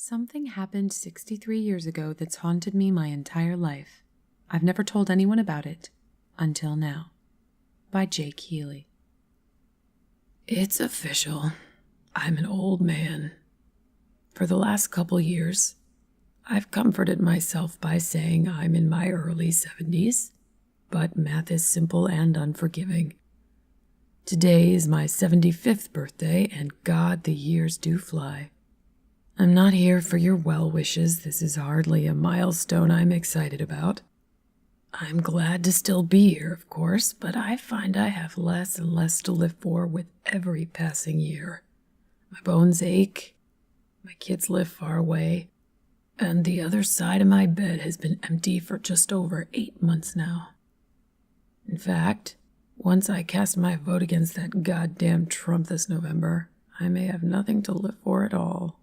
Something happened 63 years ago that's haunted me my entire life. I've never told anyone about it, until now. By Jake Healey. It's official. I'm an old man. For the last couple years, I've comforted myself by saying I'm in my early 70s, but math is simple and unforgiving. Today is my 75th birthday, and God, the years do fly. I'm not here for your well wishes. This is hardly a milestone I'm excited about. I'm glad to still be here, of course, but I find I have less and less to live for with every passing year. My bones ache, my kids live far away, and the other side of my bed has been empty for just over 8 months now. In fact, once I cast my vote against that goddamn Trump this November, I may have nothing to live for at all.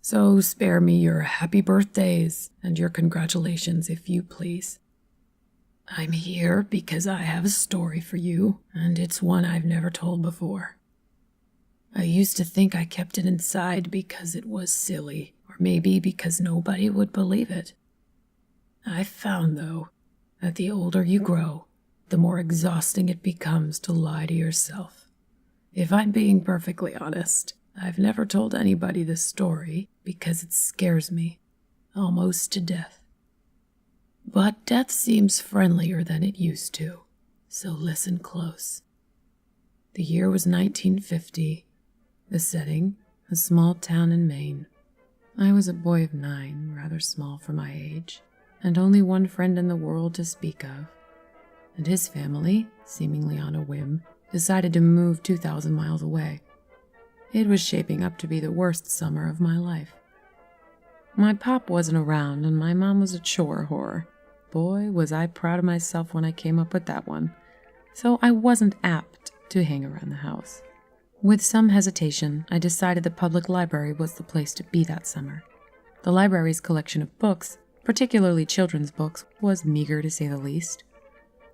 So spare me your happy birthdays and your congratulations, if you please. I'm here because I have a story for you, and it's one I've never told before. I used to think I kept it inside because it was silly, or maybe because nobody would believe it. I've found, though, that the older you grow, the more exhausting it becomes to lie to yourself. If I'm being perfectly honest, I've never told anybody this story because it scares me, almost to death. But death seems friendlier than it used to, so listen close. The year was 1950. The setting, a small town in Maine. I was a boy of 9, rather small for my age, and only one friend in the world to speak of. And his family, seemingly on a whim, decided to move 2,000 miles away. It was shaping up to be the worst summer of my life. My pop wasn't around, and my mom was a chore whore. Boy, was I proud of myself when I came up with that one. So I wasn't apt to hang around the house. With some hesitation, I decided the public library was the place to be that summer. The library's collection of books, particularly children's books, was meager to say the least.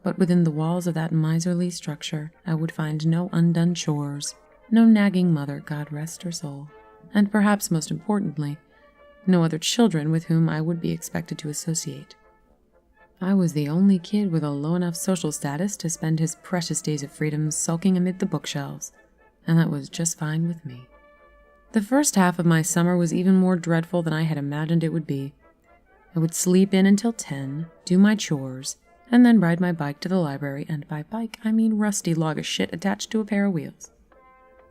But within the walls of that miserly structure, I would find no undone chores, no nagging mother, God rest her soul, and perhaps most importantly, no other children with whom I would be expected to associate. I was the only kid with a low enough social status to spend his precious days of freedom sulking amid the bookshelves, and that was just fine with me. The first half of my summer was even more dreadful than I had imagined it would be. I would sleep in until 10, do my chores, and then ride my bike to the library, and by bike I mean rusty log of shit attached to a pair of wheels.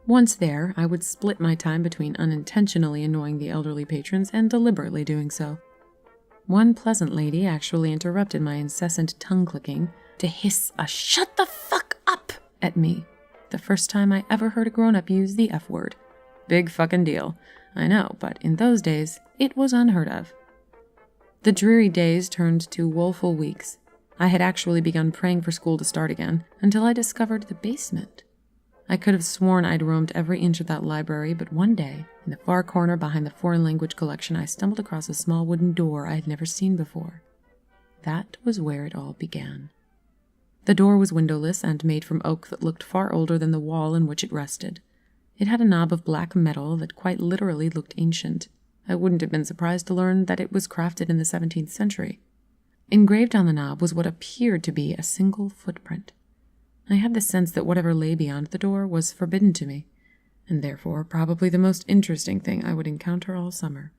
Once there, I would split my time between unintentionally annoying the elderly patrons and deliberately doing so. One pleasant lady actually interrupted my incessant tongue-clicking to hiss a "shut the fuck up" at me, the first time I ever heard a grown-up use the F word. Big fucking deal, I know, but in those days, it was unheard of. The dreary days turned to woeful weeks. I had actually begun praying for school to start again, until I discovered the basement. I could have sworn I'd roamed every inch of that library, but one day, in the far corner behind the foreign language collection, I stumbled across a small wooden door I had never seen before. That was where it all began. The door was windowless and made from oak that looked far older than the wall in which it rested. It had a knob of black metal that quite literally looked ancient. I wouldn't have been surprised to learn that it was crafted in the 17th century. Engraved on the knob was what appeared to be a single footprint. I had the sense that whatever lay beyond the door was forbidden to me, and therefore probably the most interesting thing I would encounter all summer.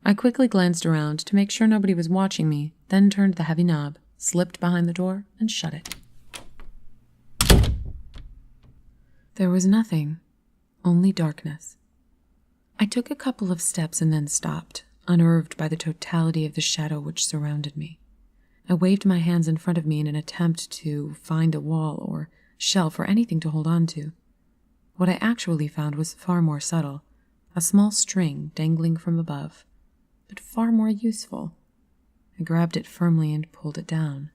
I quickly glanced around to make sure nobody was watching me, then turned the heavy knob, slipped behind the door, and shut it. There was nothing, only darkness. I took a couple of steps and then stopped, unnerved by the totality of the shadow which surrounded me. I waved my hands in front of me in an attempt to find a wall or shelf or anything to hold on to. What I actually found was far more subtle, a small string dangling from above, but far more useful. I grabbed it firmly and pulled it down.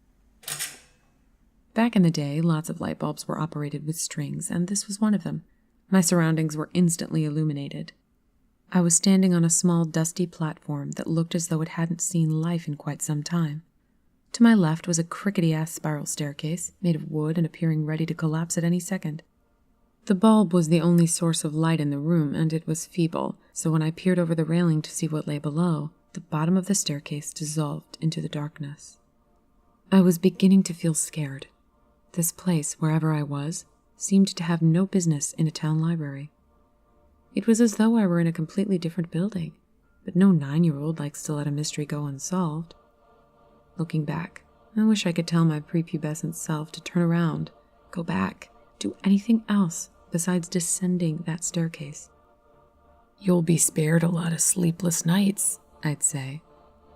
Back in the day, lots of light bulbs were operated with strings, and this was one of them. My surroundings were instantly illuminated. I was standing on a small, dusty platform that looked as though it hadn't seen life in quite some time. To my left was a crickety-ass spiral staircase, made of wood and appearing ready to collapse at any second. The bulb was the only source of light in the room, and it was feeble, so when I peered over the railing to see what lay below, the bottom of the staircase dissolved into the darkness. I was beginning to feel scared. This place, wherever I was, seemed to have no business in a town library. It was as though I were in a completely different building, but no 9-year-old likes to let a mystery go unsolved. Looking back, I wish I could tell my prepubescent self to turn around, go back, do anything else besides descending that staircase. You'll be spared a lot of sleepless nights, I'd say.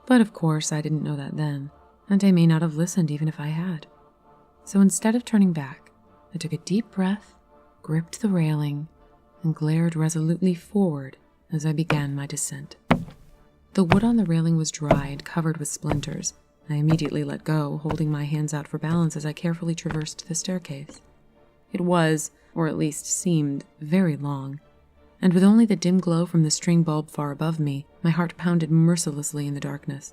But of course I didn't know that then, and I may not have listened even if I had. So instead of turning back, I took a deep breath, gripped the railing, and glared resolutely forward as I began my descent. The wood on the railing was dry and covered with splinters. I immediately let go, holding my hands out for balance as I carefully traversed the staircase. It was, or at least seemed, very long, and with only the dim glow from the string bulb far above me, my heart pounded mercilessly in the darkness.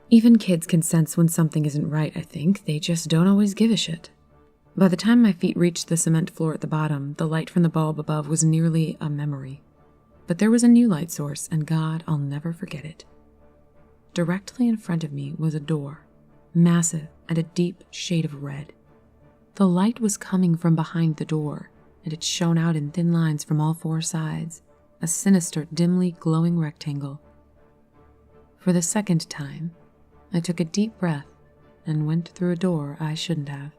Even kids can sense when something isn't right, I think. They just don't always give a shit. By the time my feet reached the cement floor at the bottom, the light from the bulb above was nearly a memory. But there was a new light source, and God, I'll never forget it. Directly in front of me was a door, massive and a deep shade of red. The light was coming from behind the door, and it shone out in thin lines from all four sides, a sinister, dimly glowing rectangle. For the second time, I took a deep breath and went through a door I shouldn't have.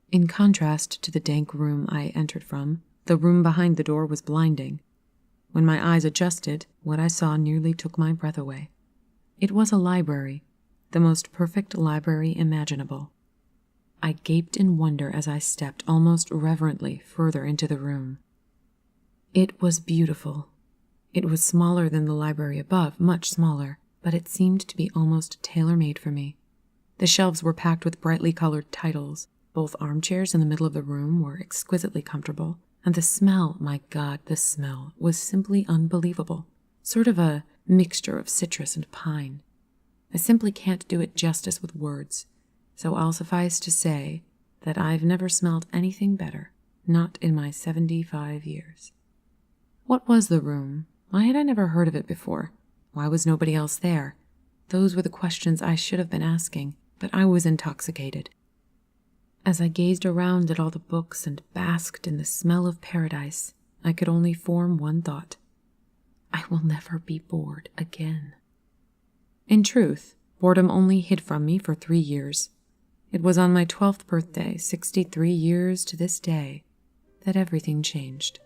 In contrast to the dank room I entered from, the room behind the door was blinding. When my eyes adjusted, what I saw nearly took my breath away. It was a library, the most perfect library imaginable. I gaped in wonder as I stepped almost reverently further into the room. It was beautiful. It was smaller than the library above, much smaller, but it seemed to be almost tailor-made for me. The shelves were packed with brightly colored titles. Both armchairs in the middle of the room were exquisitely comfortable, and the smell, my God, the smell, was simply unbelievable. Sort of a mixture of citrus and pine. I simply can't do it justice with words, so I'll suffice to say that I've never smelled anything better, not in my 75 years. What was the room? Why had I never heard of it before? Why was nobody else there? Those were the questions I should have been asking, but I was intoxicated. As I gazed around at all the books and basked in the smell of paradise, I could only form one thought. I will never be bored again. In truth, boredom only hid from me for 3 years. It was on my 12th birthday, 63 years to this day, that everything changed.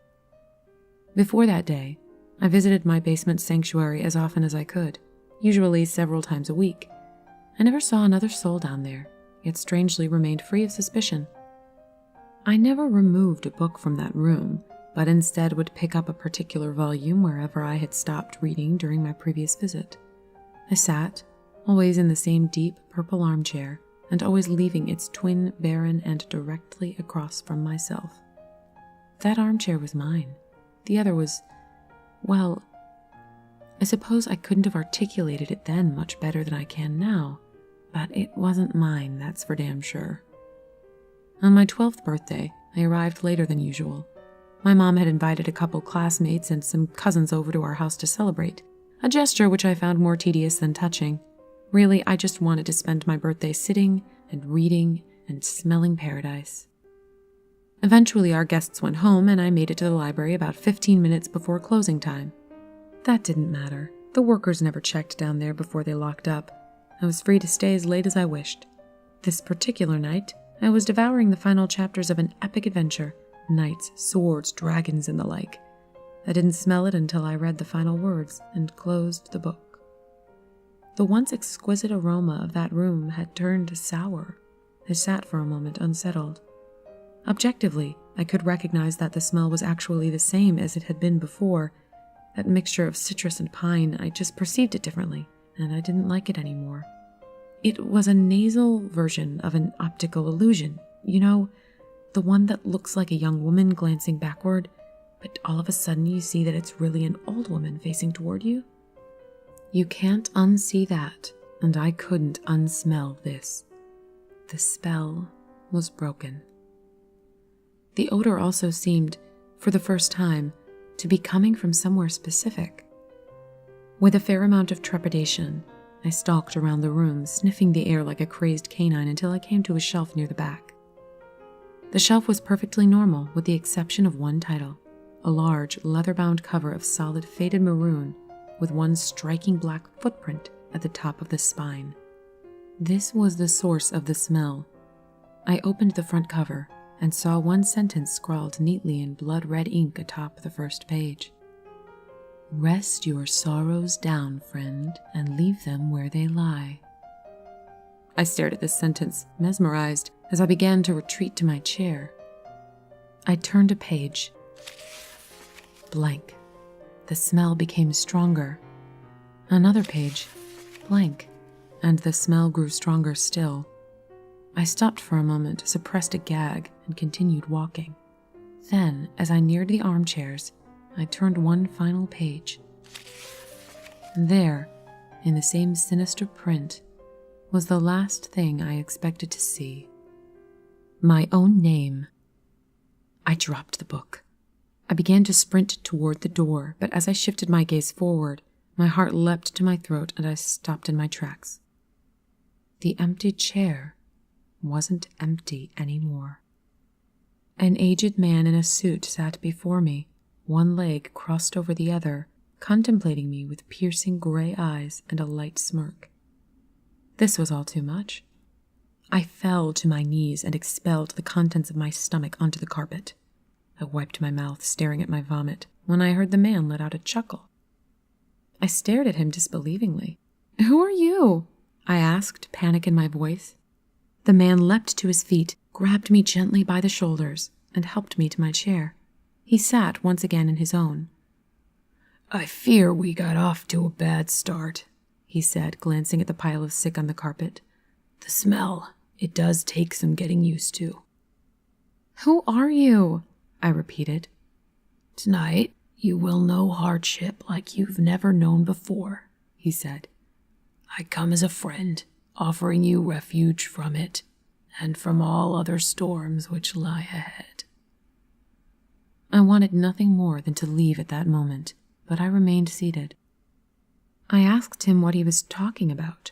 Before that day, I visited my basement sanctuary as often as I could, usually several times a week. I never saw another soul down there, yet strangely remained free of suspicion. I never removed a book from that room, but instead would pick up a particular volume wherever I had stopped reading during my previous visit. I sat, always in the same deep purple armchair, and always leaving its twin barren and directly across from myself. That armchair was mine. The other was, well, I suppose I couldn't have articulated it then much better than I can now, but it wasn't mine, that's for damn sure. On my 12th birthday, I arrived later than usual. My mom had invited a couple classmates and some cousins over to our house to celebrate, a gesture which I found more tedious than touching. Really, I just wanted to spend my birthday sitting and reading and smelling paradise. Eventually, our guests went home, and I made it to the library about 15 minutes before closing time. That didn't matter. The workers never checked down there before they locked up. I was free to stay as late as I wished. This particular night, I was devouring the final chapters of an epic adventure, knights, swords, dragons, and the like. I didn't smell it until I read the final words and closed the book. The once exquisite aroma of that room had turned sour. I sat for a moment unsettled. Objectively, I could recognize that the smell was actually the same as it had been before. That mixture of citrus and pine, I just perceived it differently, and I didn't like it anymore. It was a nasal version of an optical illusion, you know, the one that looks like a young woman glancing backward, but all of a sudden you see that it's really an old woman facing toward you. You can't unsee that, and I couldn't unsmell this. The spell was broken. The odor also seemed, for the first time, to be coming from somewhere specific. With a fair amount of trepidation, I stalked around the room, sniffing the air like a crazed canine until I came to a shelf near the back. The shelf was perfectly normal, with the exception of one title, a large, leather-bound cover of solid faded maroon with one striking black footprint at the top of the spine. This was the source of the smell. I opened the front cover and saw one sentence scrawled neatly in blood-red ink atop the first page. "Rest your sorrows down, friend, and leave them where they lie." I stared at this sentence, mesmerized, as I began to retreat to my chair. I turned a page. Blank. The smell became stronger. Another page. Blank. And the smell grew stronger still. I stopped for a moment, suppressed a gag, and continued walking. Then, as I neared the armchairs, I turned one final page. There, in the same sinister print, was the last thing I expected to see. My own name. I dropped the book. I began to sprint toward the door, but as I shifted my gaze forward, my heart leapt to my throat and I stopped in my tracks. The empty chair wasn't empty anymore. An aged man in a suit sat before me, one leg crossed over the other, contemplating me with piercing gray eyes and a light smirk. This was all too much. I fell to my knees and expelled the contents of my stomach onto the carpet. I wiped my mouth, staring at my vomit, when I heard the man let out a chuckle. I stared at him disbelievingly. "Who are you?" I asked, panic in my voice. The man leapt to his feet, grabbed me gently by the shoulders, and helped me to my chair. He sat once again in his own. "I fear we got off to a bad start," he said, glancing at the pile of sick on the carpet. "The smell, it does take some getting used to." "Who are you?" I repeated. "Tonight, you will know hardship like you've never known before," he said. "I come as a friend, offering you refuge from it, and from all other storms which lie ahead." I wanted nothing more than to leave at that moment, but I remained seated. I asked him what he was talking about.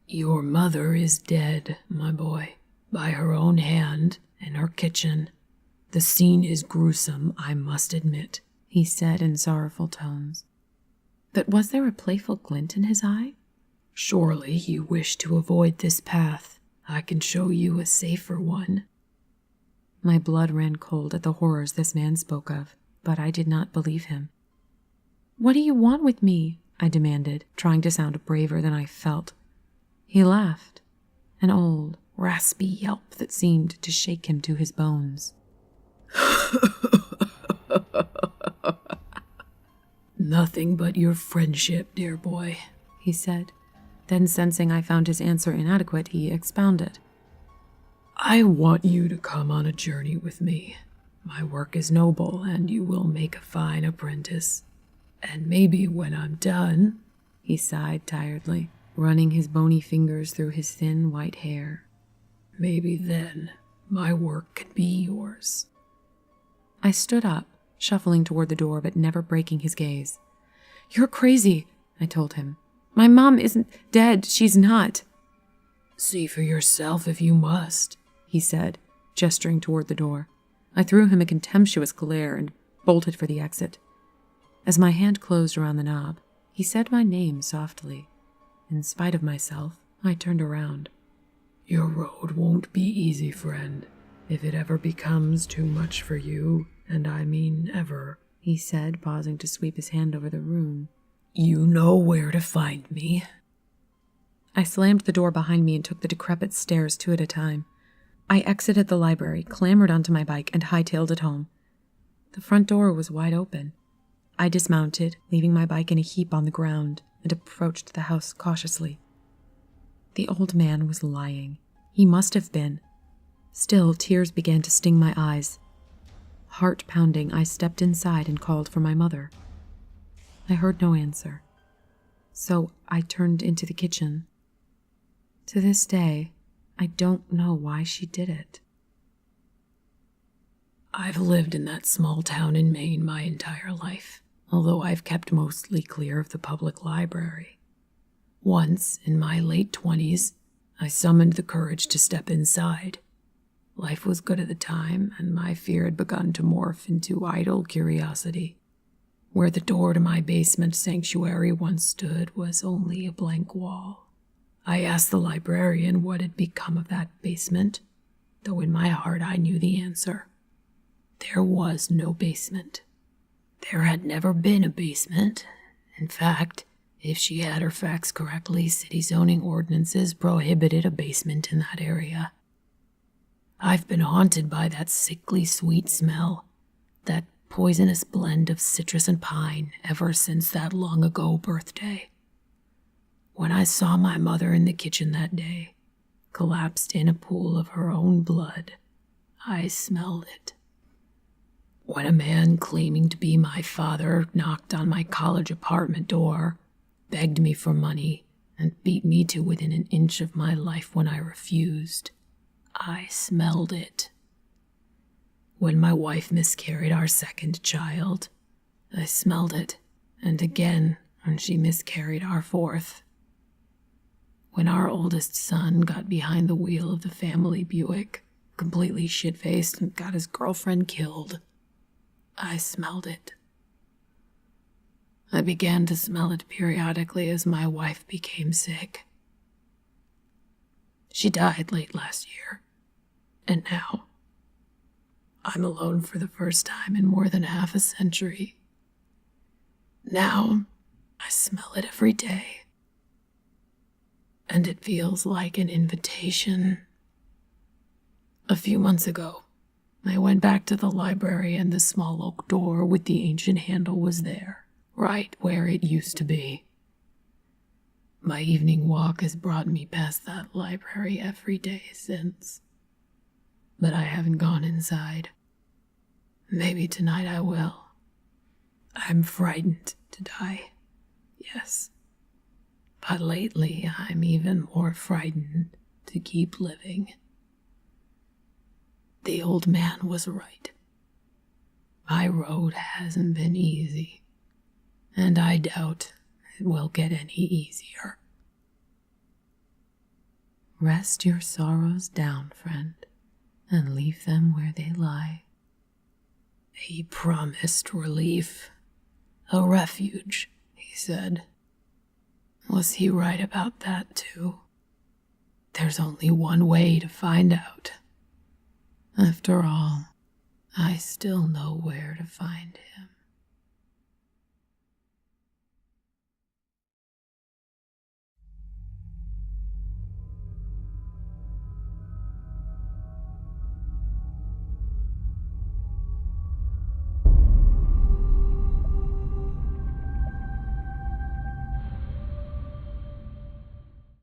"Your mother is dead, my boy, by her own hand in her kitchen. The scene is gruesome, I must admit," he said in sorrowful tones. But was there a playful glint in his eye? "Surely you wish to avoid this path. I can show you a safer one." My blood ran cold at the horrors this man spoke of, but I did not believe him. "What do you want with me?" I demanded, trying to sound braver than I felt. He laughed, an old, raspy yelp that seemed to shake him to his bones. "Nothing but your friendship, dear boy," he said. Then, sensing I found his answer inadequate, he expounded. "I want you to come on a journey with me. My work is noble, and you will make a fine apprentice. And maybe when I'm done," he sighed tiredly, running his bony fingers through his thin white hair, "maybe then my work can be yours." I stood up, shuffling toward the door but never breaking his gaze. "You're crazy," I told him. "My mom isn't dead. She's not." "See for yourself if you must," he said, gesturing toward the door. I threw him a contemptuous glare and bolted for the exit. As my hand closed around the knob, he said my name softly. In spite of myself, I turned around. "Your road won't be easy, friend, if it ever becomes too much for you, and I mean ever," he said, pausing to sweep his hand over the room. "You know where to find me." I slammed the door behind me and took the decrepit stairs two at a time. I exited the library, clambered onto my bike, and hightailed it home. The front door was wide open. I dismounted, leaving my bike in a heap on the ground, and approached the house cautiously. The old man was lying. He must have been. Still, tears began to sting my eyes. Heart pounding, I stepped inside and called for my mother. I heard no answer, so I turned into the kitchen. To this day, I don't know why she did it. I've lived in that small town in Maine my entire life, although I've kept mostly clear of the public library. Once, in my late 20s, I summoned the courage to step inside. Life was good at the time, and my fear had begun to morph into idle curiosity. Where the door to my basement sanctuary once stood was only a blank wall. I asked the librarian what had become of that basement, though in my heart I knew the answer. There was no basement. There had never been a basement. In fact, if she had her facts correctly, city zoning ordinances prohibited a basement in that area. I've been haunted by that sickly sweet smell, that poisonous blend of citrus and pine ever since that long ago birthday. When I saw my mother in the kitchen that day, collapsed in a pool of her own blood, I smelled it. When a man claiming to be my father knocked on my college apartment door, begged me for money, and beat me to within an inch of my life when I refused, I smelled it. When my wife miscarried our second child, I smelled it, and again when she miscarried our fourth. When our oldest son got behind the wheel of the family Buick, completely shit-faced and got his girlfriend killed, I smelled it. I began to smell it periodically as my wife became sick. She died late last year, and now I'm alone for the first time in more than half a century. Now I smell it every day, and it feels like an invitation. A few months ago, I went back to the library and the small oak door with the ancient handle was there, right where it used to be. My evening walk has brought me past that library every day since, but I haven't gone inside. Maybe tonight I will. I'm frightened to die, yes, but lately I'm even more frightened to keep living. The old man was right. My road hasn't been easy, and I doubt it will get any easier. Rest your sorrows down, friend, and leave them where they lie. He promised relief, a refuge, he said. Was he right about that, too? There's only one way to find out. After all, I still know where to find him.